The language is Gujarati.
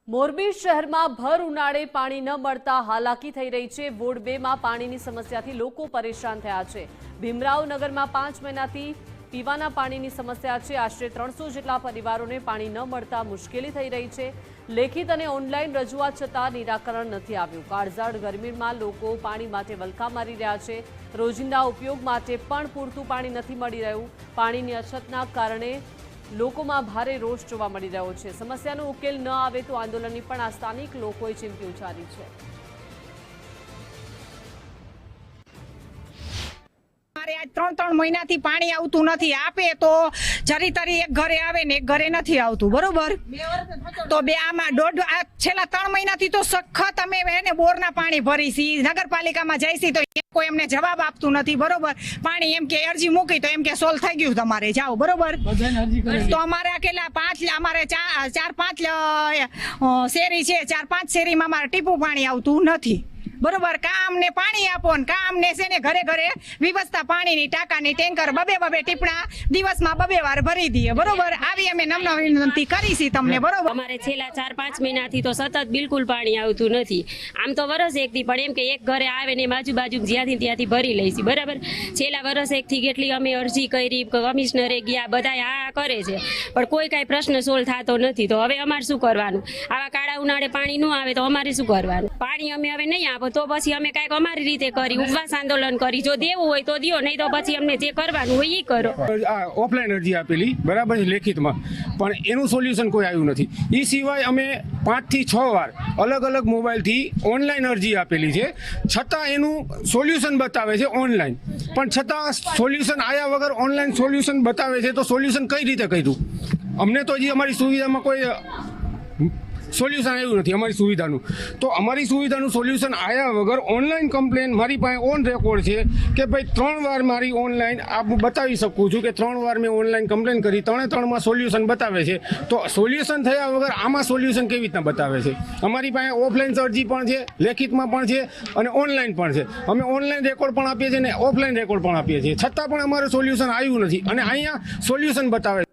મોરબી શહેરમાં ભર ઉનાળે પાણી ન મળતા હાલાકી થઈ રહી છે। વોર્ડ 2 માં પાણીની સમસ્યાથી લોકો પરેશાન થયા છે। ભીમરાવનગરમાં 5 મહિનાથી પીવાના પાણીની સમસ્યા છે। આશરે 300 જેટલા પરિવારોને પાણી ન મળતા મુશ્કેલી થઈ રહી છે। લેખિત અને ઓનલાઈન રજૂઆત છતાં નિરાકરણ નથી આવ્યું। કાળઝાળ ગરમીમાં લોકો પાણી માટે વલખા મારી રહ્યા છે। રોજિંદા ઉપયોગ માટે પણ પૂરતું પાણી નથી મળી રહ્યું। પાણીની અછતના કારણે લોકોમાં ભારે રોષ જોવા મળી રહ્યો છે। સમસ્યાનો ઉકેલ ન આવે તો આંદોલનની પણ આ સ્થાનિક લોકોએ ચીમકી ઉચ્ચારી છે। आज 3 મહિનાથી પાણી આવતું નથી। આપે તો જરી તરી એક ઘરે આવે ને એક ઘરે નથી આવતું, બરોબર? તો બે આમાં છેલ્લા 3 મહિનાથી તો સખત અમે એને બોરના પાણી ભરીશી, નગરપાલિકામાં જઈશી તો કોઈ એમને જવાબ આપતું નથી, બરોબર? પાણી એમ કે અરજી મૂકી તો એમ કે સોલ્વ થઈ ગયું, તમારે જાઓ, બરોબર? તો અમારે કેટલા અમારે 4-5 શેરી છે, 4-5 શેરીમાં અમારે ટીપું પાણી આવતું નથી, બરોબર? કા અમને પાણી આપો ને કા અમને છે ને ઘરે ઘરે વ્યવસ્થા પાણીની ટાંકાની ટેન્કર બબે ટીપણા દિવસમાં 2 વાર ભરી દઈએ, બરોબર? આવી અમે નમ્ર વિનંતી કરીશી તમને, બરોબર? અમારે છેલ્લા 4-5 મહિનાથી તો સતત બિલકુલ પાણી આવતું નથી। આમ તો વરસ એકથી પણ એમ કે એક ઘરે આવે ને બાજુ જ્યાંથી ત્યાંથી ભરી લઈશી, બરાબર? છેલ્લા વરસ એકથી કેટલી અમે અરજી કરી, કમિશનરે ગયા, બધા આ કરે છે પણ કોઈ કાંઈ પ્રશ્ન સોલ્વ થતો નથી। તો હવે અમારે શું કરવાનું? આવા કાળા ઉનાળે પાણી ન આવે તો અમારે શું કરવાનું? પાણી અમે હવે નહીં આપો તો પછી અમે કાંઈક અમારી રીતે કરી, ઉપવાસ આંદોલન કરી, જો દેવું હોય તો દિયો, નહીં તો પછી અમને જે કરવાનું હોય એ કરો। ઓફલાઈન અરજી આપેલી, બરાબર છે, લેખિતમાં, પણ એનું સોલ્યુશન કોઈ આવ્યું નથી। એ સિવાય અમે 5 થી 6 વાર અલગ મોબાઈલથી ઓનલાઈન અરજી આપેલી છે, છતાં એનું સોલ્યુશન બતાવે છે ઓનલાઈન, પણ છતાં સોલ્યુશન આવ્યા વગર ઓનલાઈન સોલ્યુશન બતાવે છે। તો સોલ્યુશન કઈ રીતે કર્યું? અમને તો હજી અમારી સુવિધામાં કોઈ સોલ્યુશન આવ્યું નથી અમારી સુવિધાનું। તો અમારી સુવિધાનું સોલ્યુશન આવ્યા વગર ઓનલાઈન કમ્પ્લેન મારી પાસે ઓન રેકોર્ડ છે કે ભાઈ 3 વાર મારી ઓનલાઈન હું બતાવી શકું છું કે 3 વાર મેં ઓનલાઈન કમ્પ્લેન કરી, 3માં સોલ્યુશન બતાવે છે। તો સોલ્યુશન થયા વગર આમાં સોલ્યુશન કેવી રીતના બતાવે છે? અમારી પાસે ઓફલાઈન અરજી પણ છે, લેખિતમાં પણ છે અને ઓનલાઈન પણ છે। અમે ઓનલાઈન રેકોર્ડ પણ આપીએ છીએ અને ઓફલાઈન રેકોર્ડ પણ આપીએ છીએ, છતાં પણ અમારું સોલ્યુશન આવ્યું નથી અને અહીંયા સોલ્યુશન બતાવે છે।